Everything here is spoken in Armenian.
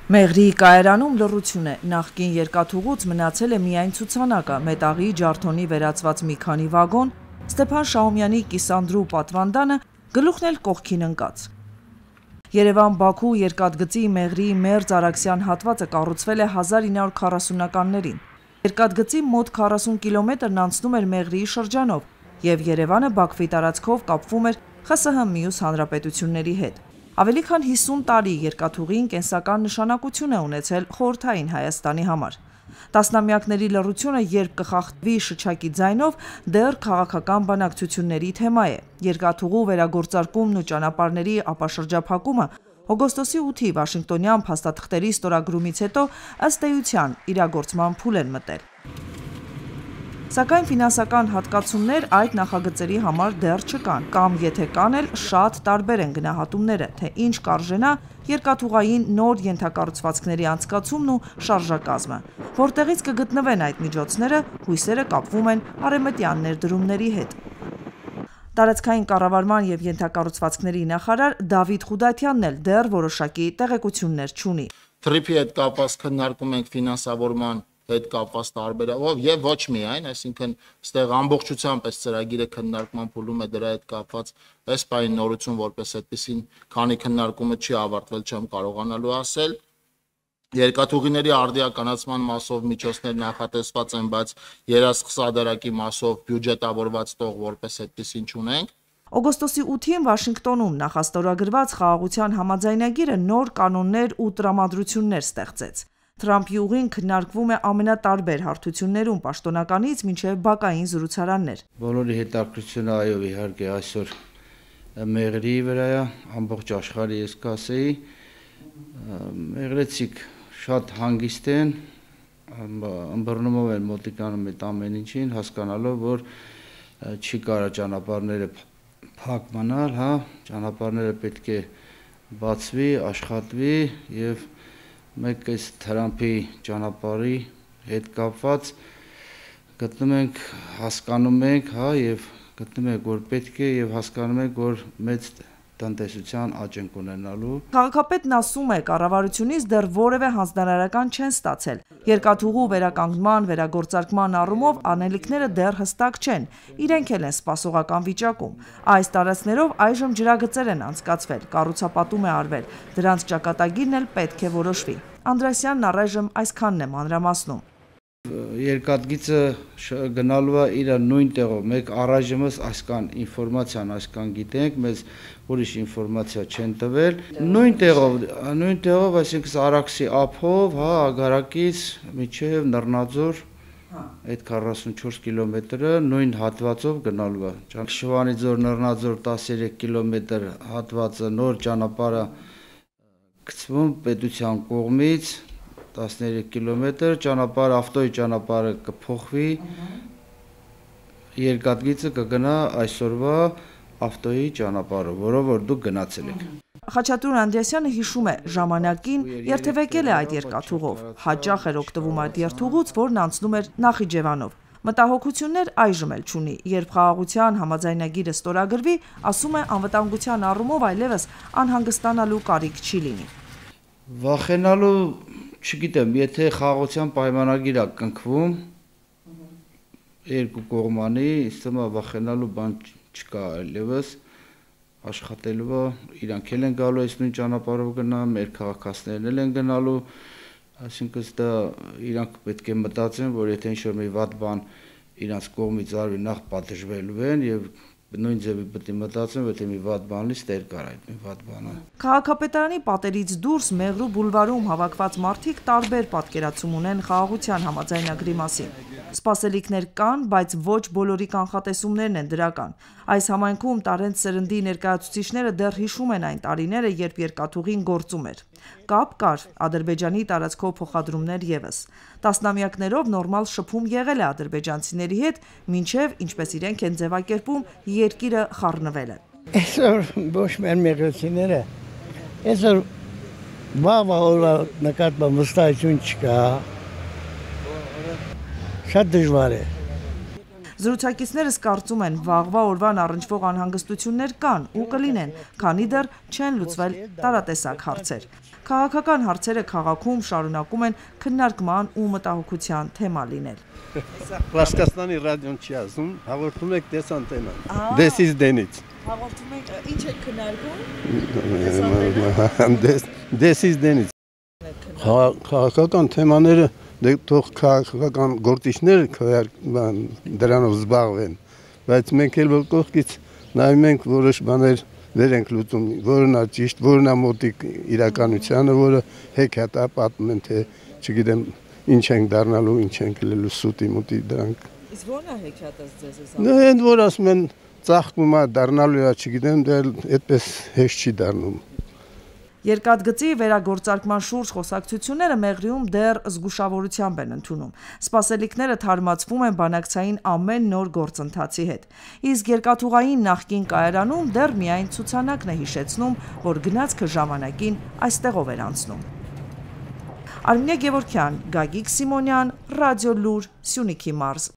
Մեղրի կայարանում լռություն է, նախկին երկաթուղուց մնացել է միայն ցուցանակը, մետաղի ջարդոնի վերածված մի քանի վագոն, Ստեփան Շահումյանի կիսանդրու պատվանդանը, գլուխն էլ կողքին ընկած։ Երևան-Բաքու երկաթգծի Մեղրի Մերձ-Արաքսյան հատվածը կառուցվել է 1940-ականներին։ Երկաթգծի մոտ 40 կիլոմետրն անցնում էր Մեղրիի շրջանով և Երևանը Բաքվի տարածքով կապվում էր ԽՍՀՄ մյուս հանրապետությունների հետ։ Ավելի քան 50 տարի երկաթուղին կենսական նշանակություն է ունեցել խորհրդային Հայաստանի համար։ Տասնամյակների լռությունը երբ կխախտվի շչակի ձայնով, դեռ քաղաքական բանակցությունների թեմա է։ Երկաթուղու վերագործարկումն ու ճանապարհների ապաշրջափակումը օգոստոսի 8-ի Վաշինգտոնյան փաստաթղթերի ստորագրումից հետո ըստ էության իրագործման փուլ են մտել։ Սակայն ֆինանսական հատկացումներ այդ նախագծերի համար դեռ չկան, կամ եթե կան էլ, շատ տարբեր են գնահատումները, թե ինչ կարժենա երկաթուղային նոր ենթակառուցվածքների անցկացումն ու շարժակազմը, որտեղից կգտնվեն այդ միջոցները, հույսերը կապվում են արևմտյան ներդրումների հետ։ Տարածքային կառավարման և ենթակառուցվածքների նախարար Դավիթ Խուդատյանն էլ դեռ որոշակի տեղեկություններ չունի։ Թրիփի հետ կապված քննարկում ենք ֆինանսավորման հետ կապված տարբերակով եւ ոչ միայն, այսինքն այստեղ ամբողջությամբ այս ծրագիրը քննարկման փուլում է դրա հետ կապված այս բանի նորություն որպես այդպեսին, քանի քննարկումը չի ավարտվել, չեմ կարողանալու ասել։ Երկաթուղիների արդիականացման մասով միջոցներ նախատեսված են, բայց երասխսադարակի մասով բյուջետավորված տող որպես այդպեսին չունենք։ Օգոստոսի 8-ին Վաշինգտոնում նախաստորագրված խաղաղության համաձայնագիրը նոր կանոններ ու տրամադրություններ ստեղծեց։ Թրամփի ուղին քննարկվում է ամենատարբեր հարթություններում, պաշտոնականից մինչև բակային զրուցարաններ։ Բոլորի հետաքրքրությունը այո իհարկե այսօր Մեղրի վրա է, ամբողջ աշխարհի ես կասեի, մեղրեցիք շատ հանգիստ են, ըմբռնումով են մոտիկանում այդ ամեն ինչին, հասկանալով, որ չի կարա ճանապարհները փակ մնալ, հա, ճանապարհները պետք է բացվի, աշխատվի եւ մեկ այս Թրամփի ճանապարհի հետ կապված գտնում ենք, հասկանում ենք, հա, եւ գտնում ենք, որ պետք է եւ հասկանում ենք, որ մեծ տնտեսության աճ ենք ունենալու։ Քաղաքապետն ասում է, կառավարությունից դեռ որևէ հանձնարարական չեն ստացել։ Երկաթուղու վերականգնման, վերագործարկման առումով անելիքները դեռ հստակ չեն, իրենք էլ են սպասողական վիճակում։ Այս տարածքներով այժմ ջրագծեր են անցկացվել, կառուցապատում է արվել, դրանց ճակատագիրն էլ պետք է որոշվի։ Անդրեասյանն առայժմ այսքանն է մանրամասնում։ Երկաթգիծը գնալու է իր նույն տեղով, մեկ առայժմս այսքան ինֆորմացիան այսքան գիտենք, մեզ ուրիշ ինֆորմացիա չեն տվել։ Նույն տեղով, այսինքն Արաքսի ափով, հա, Ագարակից մինչև Նռնաձոր, այդ 44 կիլոմետրը նույն հատվածով գնալու է։ Շվանիձոր Նռնաձոր 13 կիլոմետր հատվածը նոր ճանապարհը գծվում պետության կողմից 13 կիլոմետր, ճանապարհը, ավտոյի ճանապարհը կփոխվի, երկաթգիծը կգնա այսօրվա ավտոյի ճանապարհով, որով որ դուք գնացել եք։ Խաչատուր Անդրեասյանը հիշում է, ժամանակին երթևեկել է այդ երկաթուղով, հաճախ էր օգտվում այդ երթուղուց, որն անցնում էր Նախիջևանով։ Մտահոգություններ այժմ էլ չունի, երբ խաղաղության համաձայնագիրը ստորագրվի, ասում է, անվտանգության առումով այլևս անհանգստանալու կարիք չի լինի։ Վախենալու չգիտեմ, եթե խաղաղության պայմանագիր է կնքվում երկու կողմանի, ինձ թվում է վախենալու բան չկա այլևս, աշխատելու է, իրանք էլ են գալու այս նույն ճանապարհով գնա, մեր քաղաքացիներն էլ են գնալու, այսինքն դա իրանք պետք է մտածեն, որ եթե ինչ-որ մի վատ բան իրանց կողմից արվի, նախ պատժվելու են եւ նույն ձևի պետք է մտածեն, որ եթե մի վատ բան լից տեր կար այդ մի վատ բանը։ Քաղաքապետարանի պատերից դուրս Մեղրու բուլվարում հավաքված մարդիկ տարբեր պատկերացում ունեն խաղաղության համաձայնագրի մասին։ Սպասելիքներ կան, բայց ոչ բոլորի կանխատեսումներն են դրական։ Այս համայնքում տարենց սերնդի ներկայացուցիչները դեռ հիշում են այն տարիները, երբ երկաթուղին գործում էր։ Կապ կար, Ադրբեջանի տարածքով փոխադրումներ ևս։ Տասնամյակներով նորմալ շփում եղել է ադրբեջանցիների հետ, մինչև, ինչպես իրենք են ձևակերպում, երկիրը խառնվել է։ Այսօր ոչ մեր մեղրեցիները, այսօր վաղ նկատմամբ վստահություն չկա, շատ դժվար է։ Զրուցակիցներս կարծում են, վաղվա օրվան առնչվող անհանգստություններ կան ու կլինեն, քանի դեռ չեն լուծվել տարատեսակ հարցեր։ Քաղաքական հարցերը քաղաքում շարունակում են քննարկման ու մտահոգության թեմա լինել։ Ռուսաստանի ռադիոն չի ասում, հաղորդում եք դեսանտենան։ This is Denից։ Հաղորդում եք, ինչ եք քննարկում։ This is Denից։ Քաղաքական թեմաները թող քաղաքական գործիչները դրանով զբաղվեն, բայց մենք էլ կողքից նայում ենք որոշ բաներ վեր ենք լուծում, որն է ճիշտ, որն է մոտիկ իրականությանը, որը հեքիաթ է պատմում են, թե չգիտեմ ինչ ենք դառնալու, ինչ ենք լելու սուտի մուտի դրանք։ Իսկ ո՞րն է հեքիաթը ձեզ ասում։ Այն որ ասում են ծաղկում է դառնալու է, չգիտեմ, դա այդպես հեշտ չի դառնում։ Երկաթգծի վերագործարկման շուրջ խոսակցությունները Մեղրիում դեռ զգուշավորությամբ են ընդունում։ Սպասելիքները թարմացվում են բանակցային ամեն նոր գործընթացի հետ։ Իսկ երկաթուղային նախկին կայարանում դեռ միայն ցուցանակն է հիշեցնում, որ գնացքը ժամանակին այստեղով էր անցնում։ Արմինե Գևորգյան, Գագիկ Սիմոնյան, Ռադիո Լուր, Սյունիքի մարզ։